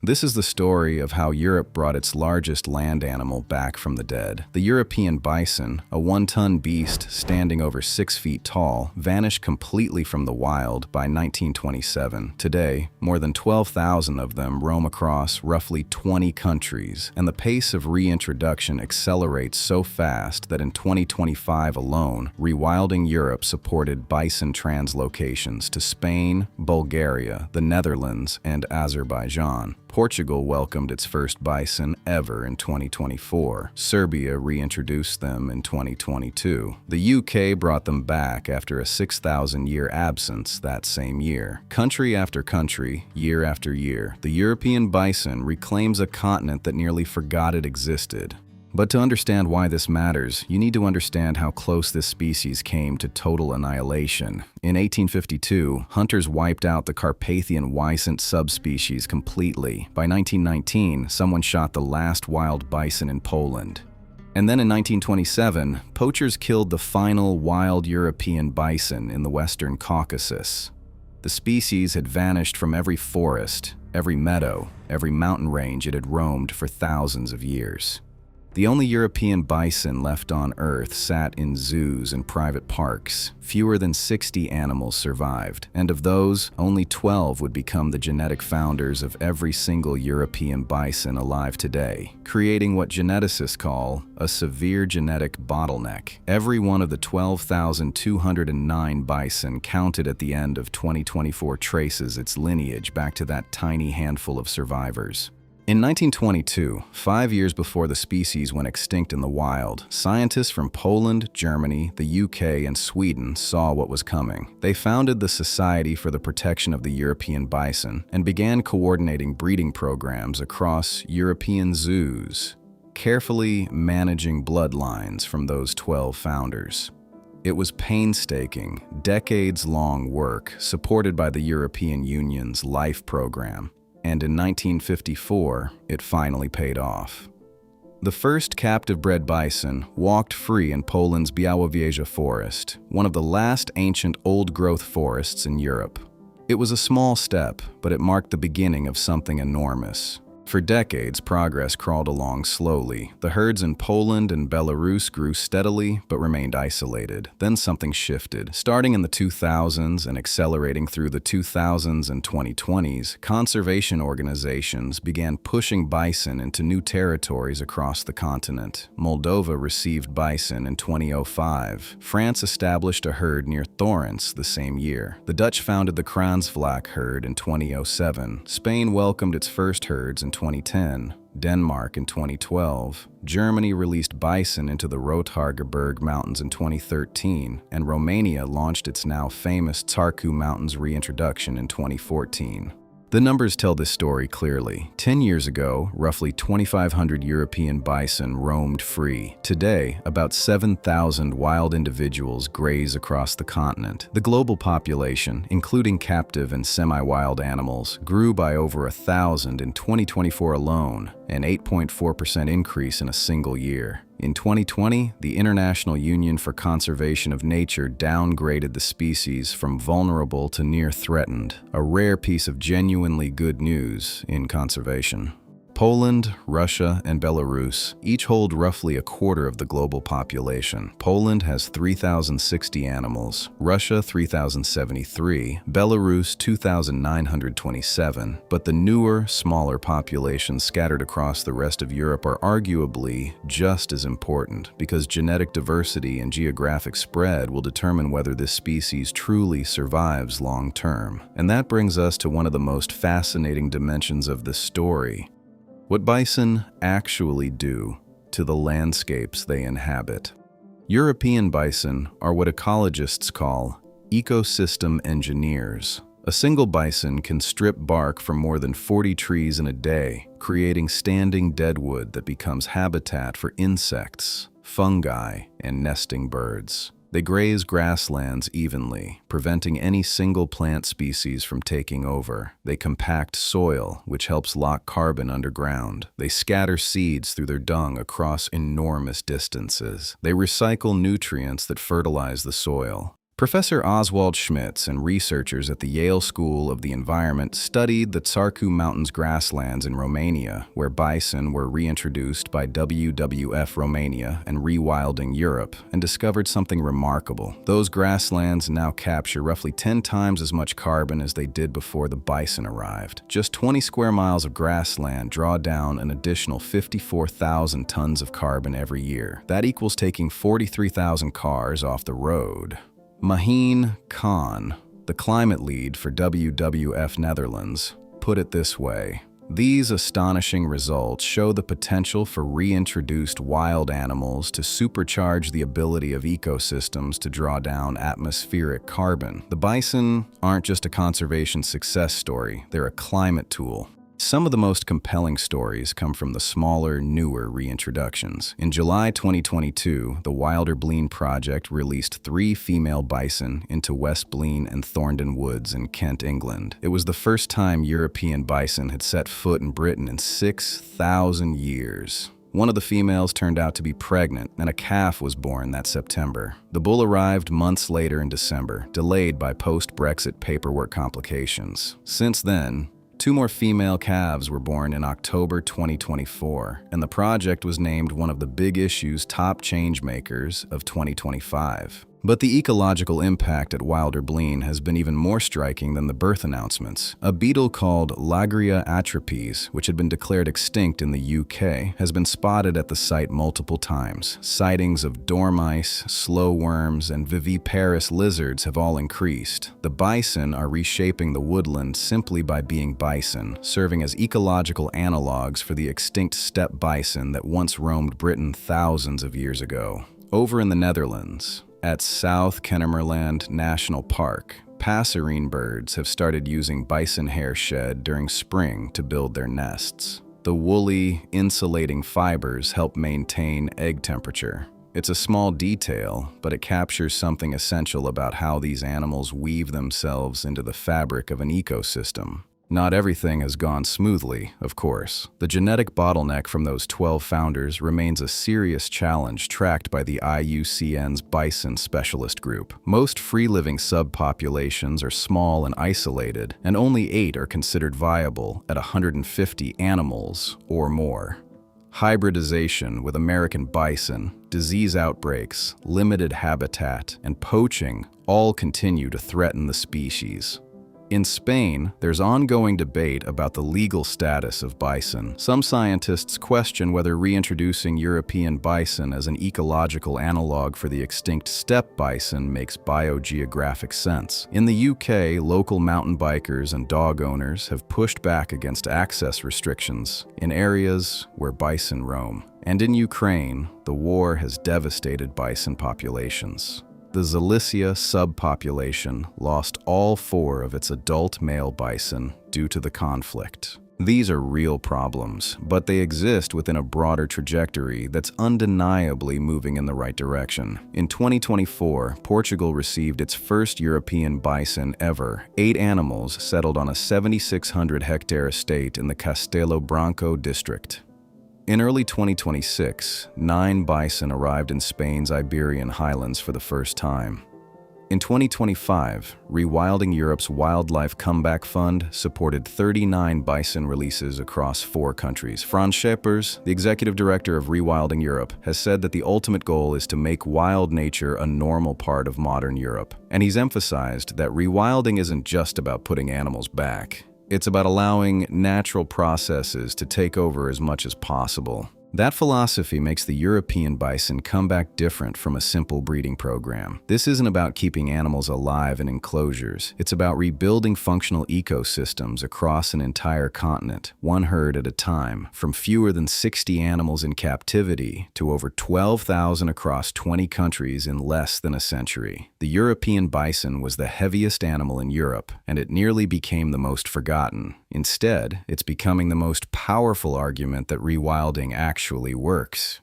This is the story of how Europe brought its largest land animal back from the dead. The European bison, a 1-ton beast standing over 6 feet tall, vanished completely from the wild by 1927. Today, more than 12,000 of them roam across roughly 20 countries, and the pace of reintroduction accelerates so fast that in 2025 alone, Rewilding Europe supported bison translocations to Spain, Bulgaria, the Netherlands, and Azerbaijan. Portugal welcomed its first bison ever in 2024. Serbia reintroduced them in 2022. The UK brought them back after a 6,000-year absence that same year. Country after country, year after year, the European bison reclaims a continent that nearly forgot it existed. But to understand why this matters, you need to understand how close this species came to total annihilation. In 1852, hunters wiped out the Carpathian wisent subspecies completely. By 1919, someone shot the last wild bison in Poland. And then in 1927, poachers killed the final wild European bison in the Western Caucasus. The species had vanished from every forest, every meadow, every mountain range it had roamed for thousands of years. The only European bison left on Earth sat in zoos and private parks. Fewer than 60 animals survived, and of those, only 12 would become the genetic founders of every single European bison alive today, creating what geneticists call a severe genetic bottleneck. Every one of the 12,209 bison counted at the end of 2024 traces its lineage back to that tiny handful of survivors. In 1922, 5 years before the species went extinct in the wild, scientists from Poland, Germany, the UK, and Sweden saw what was coming. They founded the Society for the Protection of the European Bison and began coordinating breeding programs across European zoos, carefully managing bloodlines from those 12 founders. It was painstaking, decades-long work supported by the European Union's LIFE program. And in 1954, it finally paid off. The first captive-bred bison walked free in Poland's Białowieża forest, one of the last ancient old-growth forests in Europe. It was a small step, but it marked the beginning of something enormous. For decades, progress crawled along slowly. The herds in Poland and Belarus grew steadily but remained isolated. Then something shifted. Starting in the 2000s and accelerating through the 2000s and 2020s, conservation organizations began pushing bison into new territories across the continent. Moldova received bison in 2005. France established a herd near Thorens the same year. The Dutch founded the Kransvlak herd in 2007. Spain welcomed its first herds in 2010, Denmark in 2012, Germany released bison into the Rothaargeberg Mountains in 2013, and Romania launched its now famous Țarcu Mountains reintroduction in 2014. The numbers tell this story clearly. 10 years ago, roughly 2,500 European bison roamed free. Today, about 7,000 wild individuals graze across the continent. The global population, including captive and semi-wild animals, grew by over 1,000 in 2024 alone, an 8.4% increase in a single year. In 2020, the International Union for Conservation of Nature downgraded the species from vulnerable to near threatened, a rare piece of genuinely good news in conservation. Poland, Russia, and Belarus each hold roughly a quarter of the global population. Poland has 3,060 animals, Russia 3,073, Belarus 2,927, but the newer, smaller populations scattered across the rest of Europe are arguably just as important because genetic diversity and geographic spread will determine whether this species truly survives long term. And that brings us to one of the most fascinating dimensions of this story: what bison actually do to the landscapes they inhabit. European bison are what ecologists call ecosystem engineers. A single bison can strip bark from more than 40 trees in a day, creating standing deadwood that becomes habitat for insects, fungi, and nesting birds. They graze grasslands evenly, preventing any single plant species from taking over. They compact soil, which helps lock carbon underground. They scatter seeds through their dung across enormous distances. They recycle nutrients that fertilize the soil. Professor Oswald Schmitz and researchers at the Yale School of the Environment studied the Țarcu Mountains grasslands in Romania, where bison were reintroduced by WWF Romania and Rewilding Europe, and discovered something remarkable. Those grasslands now capture roughly 10 times as much carbon as they did before the bison arrived. Just 20 square miles of grassland draw down an additional 54,000 tons of carbon every year. That equals taking 43,000 cars off the road. Maheen Khan, the climate lead for WWF Netherlands, put it this way: "These astonishing results show the potential for reintroduced wild animals to supercharge the ability of ecosystems to draw down atmospheric carbon. The bison aren't just a conservation success story, they're a climate tool." Some of the most compelling stories come from the smaller, newer reintroductions. In July 2022, the Wilder Blean project released 3 female bison into West Blean and Thorndon Woods in Kent, England. It was the first time European bison had set foot in Britain in 6,000 years. One of the females turned out to be pregnant, and a calf was born that September. The bull arrived months later in December, delayed by post-Brexit paperwork complications. Since then, 2 more female calves were born in October 2024, and the project was named one of the Big Issue's top changemakers of 2025. But the ecological impact at Wilder Blean has been even more striking than the birth announcements. A beetle called Lagria atripes, which had been declared extinct in the UK, has been spotted at the site multiple times. Sightings of dormice, slow worms, and viviparous lizards have all increased. The bison are reshaping the woodland simply by being bison, serving as ecological analogs for the extinct steppe bison that once roamed Britain thousands of years ago. Over in the Netherlands, at South Kennemerland National Park, passerine birds have started using bison hair shed during spring to build their nests. The woolly, insulating fibers help maintain egg temperature. It's a small detail, but it captures something essential about how these animals weave themselves into the fabric of an ecosystem. Not everything has gone smoothly, of course. The genetic bottleneck from those 12 founders remains a serious challenge tracked by the IUCN's Bison Specialist Group. Most free-living subpopulations are small and isolated, and only 8 are considered viable at 150 animals or more. Hybridization with American bison, disease outbreaks, limited habitat, and poaching all continue to threaten the species. In Spain, there's ongoing debate about the legal status of bison. Some scientists question whether reintroducing European bison as an ecological analog for the extinct steppe bison makes biogeographic sense. In the UK, local mountain bikers and dog owners have pushed back against access restrictions in areas where bison roam. And in Ukraine, the war has devastated bison populations. The Zalicia subpopulation lost all 4 of its adult male bison due to the conflict. These are real problems, but they exist within a broader trajectory that's undeniably moving in the right direction. In 2024, Portugal received its first European bison ever. 8 animals settled on a 7,600-hectare estate in the Castelo Branco district. In early 2026, 9 bison arrived in Spain's Iberian highlands for the first time. In 2025, Rewilding Europe's Wildlife Comeback Fund supported 39 bison releases across 4 countries. Frans Schepers, the executive director of Rewilding Europe, has said that the ultimate goal is to make wild nature a normal part of modern Europe. And he's emphasized that rewilding isn't just about putting animals back. It's about allowing natural processes to take over as much as possible. That philosophy makes the European bison come back different from a simple breeding program. This isn't about keeping animals alive in enclosures. It's about rebuilding functional ecosystems across an entire continent, one herd at a time, from fewer than 60 animals in captivity to over 12,000 across 20 countries in less than a century. The European bison was the heaviest animal in Europe, and it nearly became the most forgotten. Instead, it's becoming the most powerful argument that rewilding actually works.